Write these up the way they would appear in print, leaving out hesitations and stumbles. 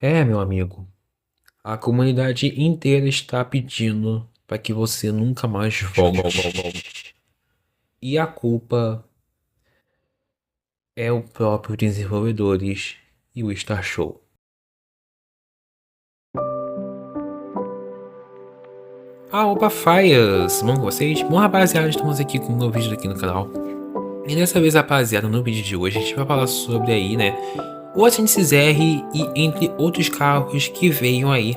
Meu amigo, a comunidade inteira está pedindo para que você nunca mais volte. E a culpa é o próprio desenvolvedores e o Star Show. Opa, Faias! Bom com vocês? Bom, rapaziada, estamos aqui com um novo vídeo aqui no canal. E dessa vez, rapaziada, no vídeo de hoje a gente vai falar sobre aí, né, o Ascendis R e entre outros carros que veio aí,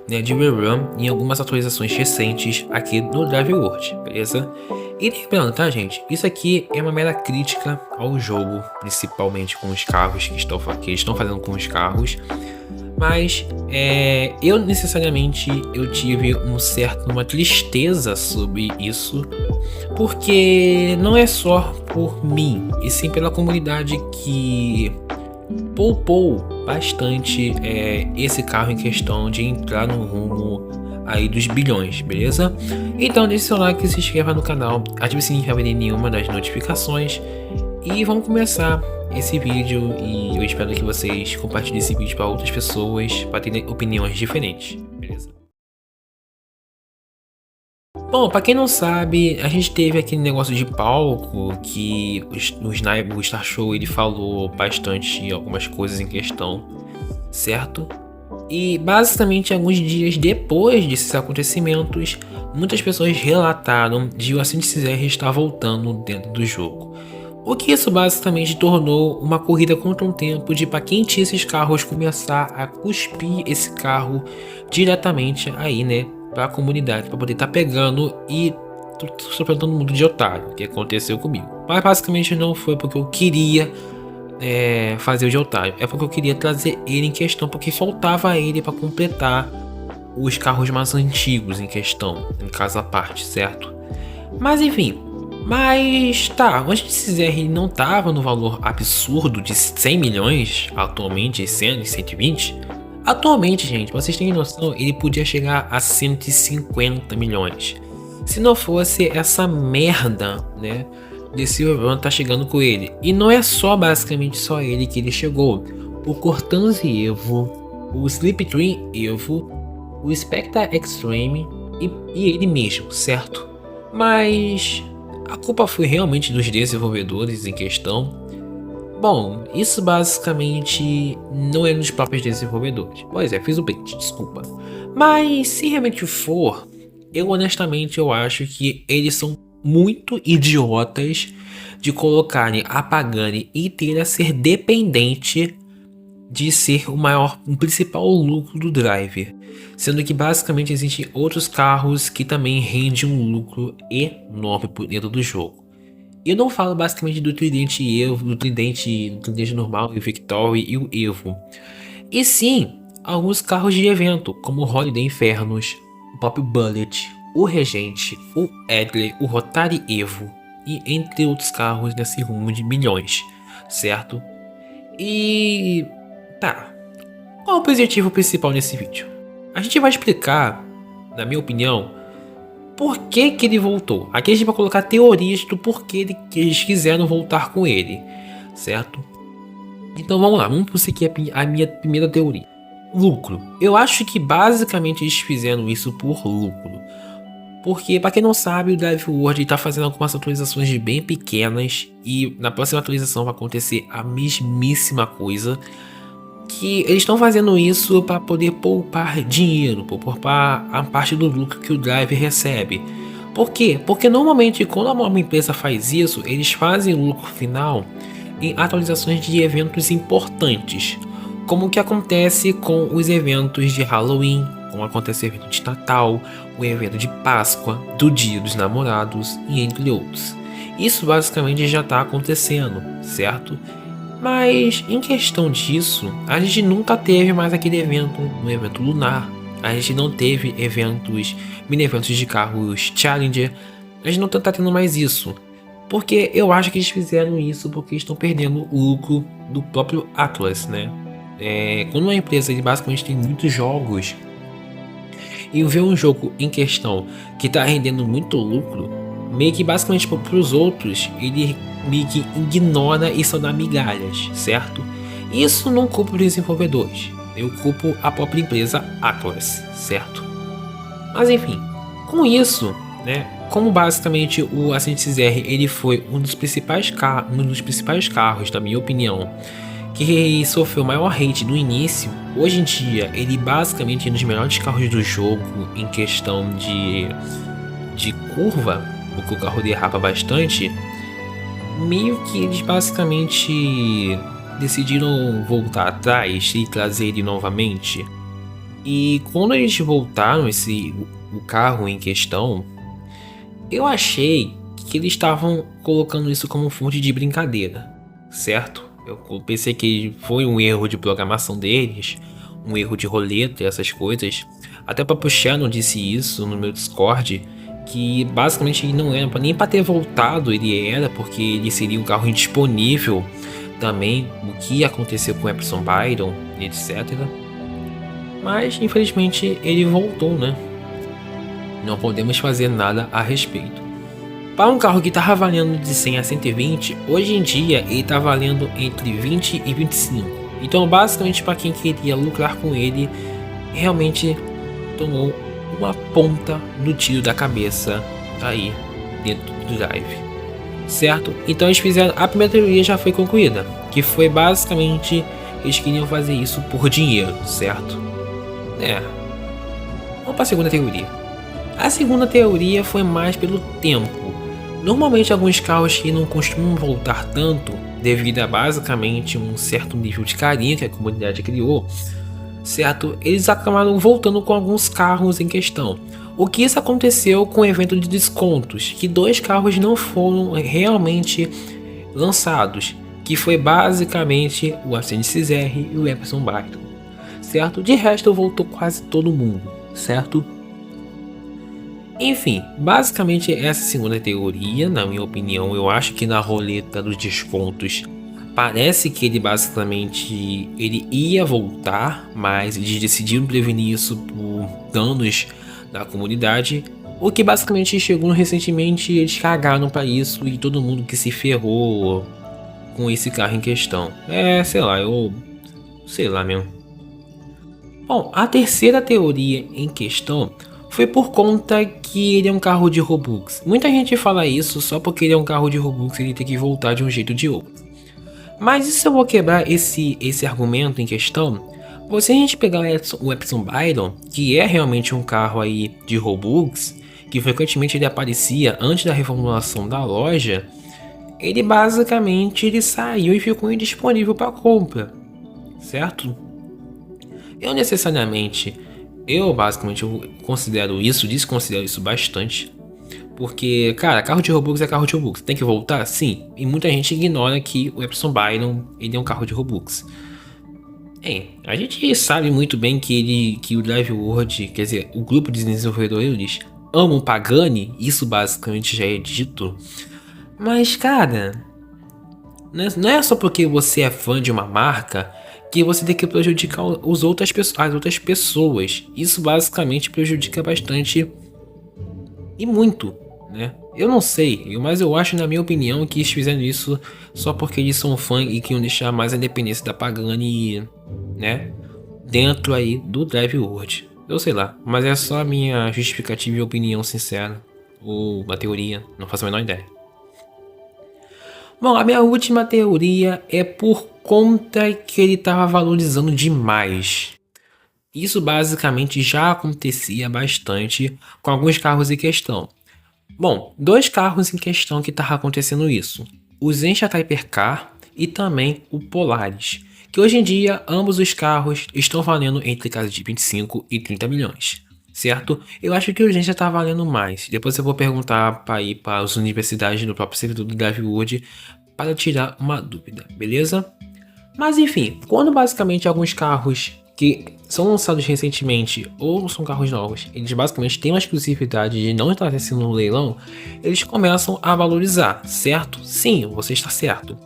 né, de rerun em algumas atualizações recentes aqui no Drive World, beleza? E lembrando, tá, gente? Isso aqui é uma mera crítica ao jogo, principalmente com os carros que eles estão fazendo com os carros. Mas eu necessariamente eu tive uma tristeza sobre isso, porque não é só por mim, e sim pela comunidade que poupou bastante esse carro em questão de entrar no rumo aí dos bilhões, beleza? Então deixe seu like, se inscreva no canal, ative o sininho para não perder nenhuma das notificações e vamos começar esse vídeo. E eu espero que vocês compartilhem esse vídeo para outras pessoas, para terem opiniões diferentes, beleza? Bom, pra quem não sabe, a gente teve aquele negócio de palco que o Star Show ele falou bastante algumas coisas em questão, certo? E basicamente alguns dias depois desses acontecimentos, muitas pessoas relataram de o Ascendis R estar voltando dentro do jogo. O que isso basicamente tornou uma corrida contra um tempo de para quem tinha esses carros começar a cuspir esse carro diretamente aí, né, para a comunidade, para poder estar pegando e sofrendo todo mundo de otário, que aconteceu comigo. Mas basicamente não foi porque eu queria fazer o de otário, é porque eu queria trazer ele em questão, porque faltava ele para completar os carros mais antigos em questão, em casa à parte, certo? Mas enfim. Mas tá, o Ascendis R não tava no valor absurdo de 100 milhões, atualmente 100, 120. Atualmente, gente, pra vocês terem noção, ele podia chegar a 150 milhões. Se não fosse essa merda, né, desse run tá chegando com ele. E não é só basicamente só ele que ele chegou. O Cortanze Evo, o Slipstream Evo, o Spectre Extreme e ele mesmo, certo? Mas a culpa foi realmente dos desenvolvedores em questão? Bom, isso basicamente não é dos próprios desenvolvedores. Pois é, fiz o bait, desculpa. Mas se realmente for, eu honestamente eu acho que eles são muito idiotas de colocarem a Pagani inteira a ser dependente de ser o principal lucro do driver, sendo que basicamente existem outros carros que também rendem um lucro enorme por dentro do jogo. Eu não falo basicamente do Tridente Evo, do Tridente normal, o Victory e o Evo, e sim alguns carros de evento, como o Holiday Infernos, o próprio Bullet, o Regente, o Edley, o Rotary Evo e entre outros carros nesse rumo de milhões, certo? E tá, qual é o objetivo principal nesse vídeo? A gente vai explicar, na minha opinião, por que que ele voltou. Aqui a gente vai colocar teorias do porquê que eles quiseram voltar com ele, certo? Então vamos lá, vamos prosseguir a minha primeira teoria. Lucro. Eu acho que basicamente eles fizeram isso por lucro. Porque, para quem não sabe, o Drive World está fazendo algumas atualizações bem pequenas e na próxima atualização vai acontecer a mesmíssima coisa. Que eles estão fazendo isso para poder poupar dinheiro, poupar a parte do lucro que o driver recebe. Por quê? Porque normalmente quando uma empresa faz isso, eles fazem o lucro final em atualizações de eventos importantes, como o que acontece com os eventos de Halloween, como acontece o evento de Natal, o evento de Páscoa, do Dia dos Namorados e entre outros. Isso basicamente já está acontecendo, certo? Mas em questão disso, a gente nunca teve mais aquele evento no evento lunar. A gente não teve mini eventos de carros Challenger. A gente não tá tendo mais isso. Porque eu acho que eles fizeram isso porque estão perdendo o lucro do próprio Atlas, né? Quando uma empresa ele basicamente tem muitos jogos e ver um jogo em questão que tá rendendo muito lucro, meio que basicamente para os outros ele meio que ignora e só dá migalhas, certo? Isso não culpa os desenvolvedores, Eu culpo a própria empresa Atlas, certo? Mas enfim, com isso, né? Como basicamente o Ascent R ele foi um dos principais carros, na minha opinião, que sofreu maior hate no início, hoje em dia ele basicamente é um dos melhores carros do jogo em questão de curva, porque o carro derrapa bastante. Meio que eles basicamente decidiram voltar atrás e trazer ele novamente. E quando eles voltaram o carro em questão, eu achei que eles estavam colocando isso como fonte de brincadeira, certo? Eu pensei que foi um erro de programação deles, um erro de roleta e essas coisas. Até o próprio Shannon disse isso no meu Discord, que basicamente ele não era nem para ter voltado, ele era porque ele seria um carro indisponível também, o que aconteceu com o Epson Byron, etc. Mas infelizmente ele voltou, né? Não podemos fazer nada a respeito. Para um carro que estava valendo de 100 a 120, hoje em dia ele está valendo entre 20 e 25. Então basicamente para quem queria lucrar com ele, realmente tomou uma ponta no tiro da cabeça aí dentro do drive, certo? Então eles fizeram, a primeira teoria já foi concluída, que foi basicamente eles queriam fazer isso por dinheiro, certo? Vamos para a segunda teoria. A segunda teoria foi mais pelo tempo. Normalmente alguns carros que não costumam voltar tanto, devido a basicamente um certo nível de carinho que a comunidade criou, certo? Eles acabaram voltando com alguns carros em questão. O que isso aconteceu com o evento de descontos, que 2 carros não foram realmente lançados, que foi basicamente o Ascent XR e o Epson Byron, certo? De resto voltou quase todo mundo, certo? Enfim, basicamente essa segunda teoria, na minha opinião, eu acho que na roleta dos descontos parece que ele basicamente ele ia voltar, mas eles decidiram prevenir isso por danos da comunidade. O que basicamente chegou recentemente, eles cagaram para isso e todo mundo que se ferrou com esse carro em questão. Sei lá mesmo. Bom, a terceira teoria em questão foi por conta que ele é um carro de Robux. Muita gente fala isso só porque ele é um carro de Robux, ele tem que voltar de um jeito ou de outro. Mas e se eu vou quebrar esse argumento em questão? Se a gente pegar o Epson Byron, que é realmente um carro aí de Robux, que frequentemente ele aparecia antes da reformulação da loja, ele basicamente ele saiu e ficou indisponível para compra, certo? Eu basicamente desconsidero isso bastante. Porque, cara, carro de Robux é carro de Robux. Tem que voltar? Sim. E muita gente ignora que o Epson Byron ele é um carro de Robux. A gente sabe muito bem que o Drive World, quer dizer, o grupo de desenvolvedores amam Pagani. Isso basicamente já é dito. Mas, cara, não é só porque você é fã de uma marca que você tem que prejudicar as outras pessoas. Isso basicamente prejudica bastante e muito, né? Eu não sei, mas eu acho, na minha opinião, que eles fizeram isso só porque eles são fã e queriam deixar mais a independência da Pagani, né? Dentro aí do Drive World. Eu sei lá, mas é só a minha justificativa e opinião sincera. Ou uma teoria, não faço a menor ideia. Bom, a minha última teoria é por conta que ele estava valorizando demais. Isso basicamente já acontecia bastante com alguns carros em questão. Bom, 2 carros em questão que estava acontecendo isso. O Zencha Hypercar e também o Polaris. Que hoje em dia ambos os carros estão valendo entre casa de 25 e 30 milhões. Certo? Eu acho que o Zencha está valendo mais. Depois eu vou perguntar para ir para as universidades do próprio servidor do Drive World para tirar uma dúvida, beleza? Mas enfim, quando basicamente alguns carros que são lançados recentemente ou são carros novos, eles basicamente têm uma exclusividade de não estar sendo no leilão, eles começam a valorizar, certo? Sim, você está certo.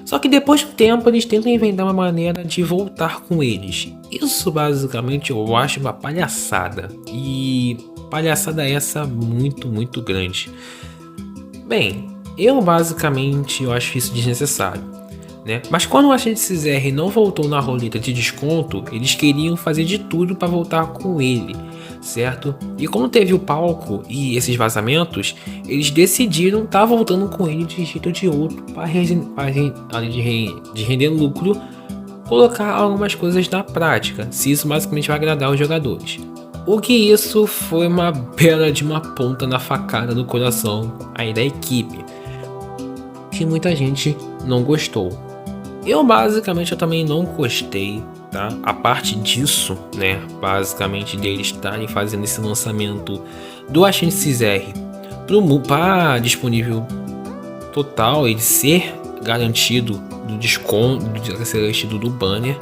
Só que depois do tempo eles tentam inventar uma maneira de voltar com eles. Isso basicamente eu acho uma palhaçada. E palhaçada essa muito, muito grande. Bem, eu acho isso desnecessário. né? Mas quando o agente CZR não voltou na roleta de desconto, eles queriam fazer de tudo para voltar com ele, certo? E como teve o palco e esses vazamentos, eles decidiram estar voltando com ele de jeito ou de outro para além de render lucro, colocar algumas coisas na prática, se isso basicamente vai agradar os jogadores. O que isso foi uma bela de uma ponta na facada do coração aí da equipe, que muita gente não gostou. Eu também não gostei, tá? A parte disso, né, basicamente deles estarem fazendo esse lançamento do Agente XR para disponível total, ele ser garantido do desconto, de ser garantido do banner.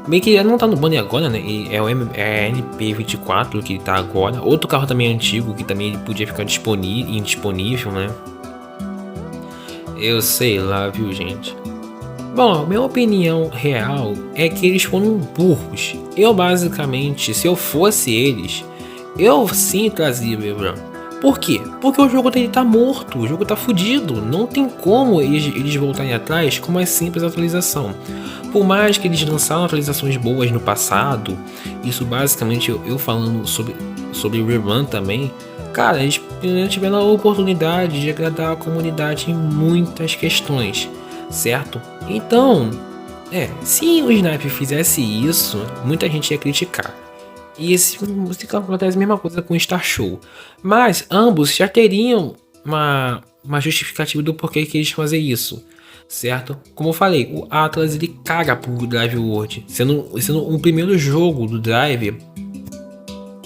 Bem que ele não tá no banner agora, né? É a NP24 que tá agora. Outro carro também antigo que também ele podia ficar indisponível, né? Eu sei lá, viu, gente? Bom, minha opinião real é que eles foram burros. Eu basicamente, se eu fosse eles, eu sim trazia o Bebran. Por quê? Porque o jogo dele tá morto, o jogo tá fudido. Não tem como eles voltarem atrás com uma simples atualização. Por mais que eles lançaram atualizações boas no passado, isso basicamente eu falando sobre o Rerun também, cara, eles tiveram a oportunidade de agradar a comunidade em muitas questões, certo? Então, se o Snipe fizesse isso, muita gente ia criticar. E esse acontece a mesma coisa com o Star Show. Mas ambos já teriam uma justificativa do porquê que eles fazem isso, certo? Como eu falei, o Atlas ele caga pro Drive World, sendo um primeiro jogo do Drive,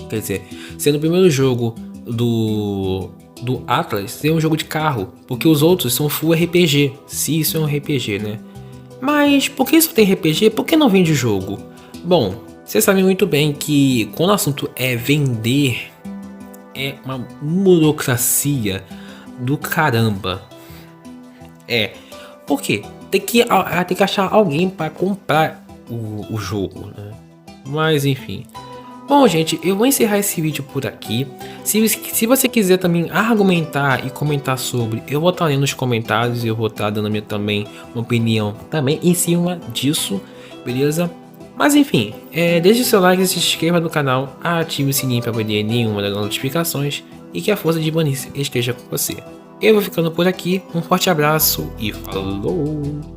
quer dizer, sendo o primeiro jogo do Atlas ser um jogo de carro, porque os outros são full RPG, se isso é um RPG, né? Mas por que isso tem RPG? Por que não vende jogo? Bom, vocês sabem muito bem que quando o assunto é vender, é uma burocracia do caramba. Por quê? Tem que achar alguém para comprar o jogo, né? Mas enfim. Bom, gente, eu vou encerrar esse vídeo por aqui. Se você quiser também argumentar e comentar sobre, eu vou estar lendo nos comentários, eu vou estar dando também uma opinião também em cima disso, beleza? Mas enfim, deixe seu like, se inscreva no canal, ative o sininho para perder nenhuma das notificações e que a força de Vanice esteja com você. Eu vou ficando por aqui, um forte abraço e falou!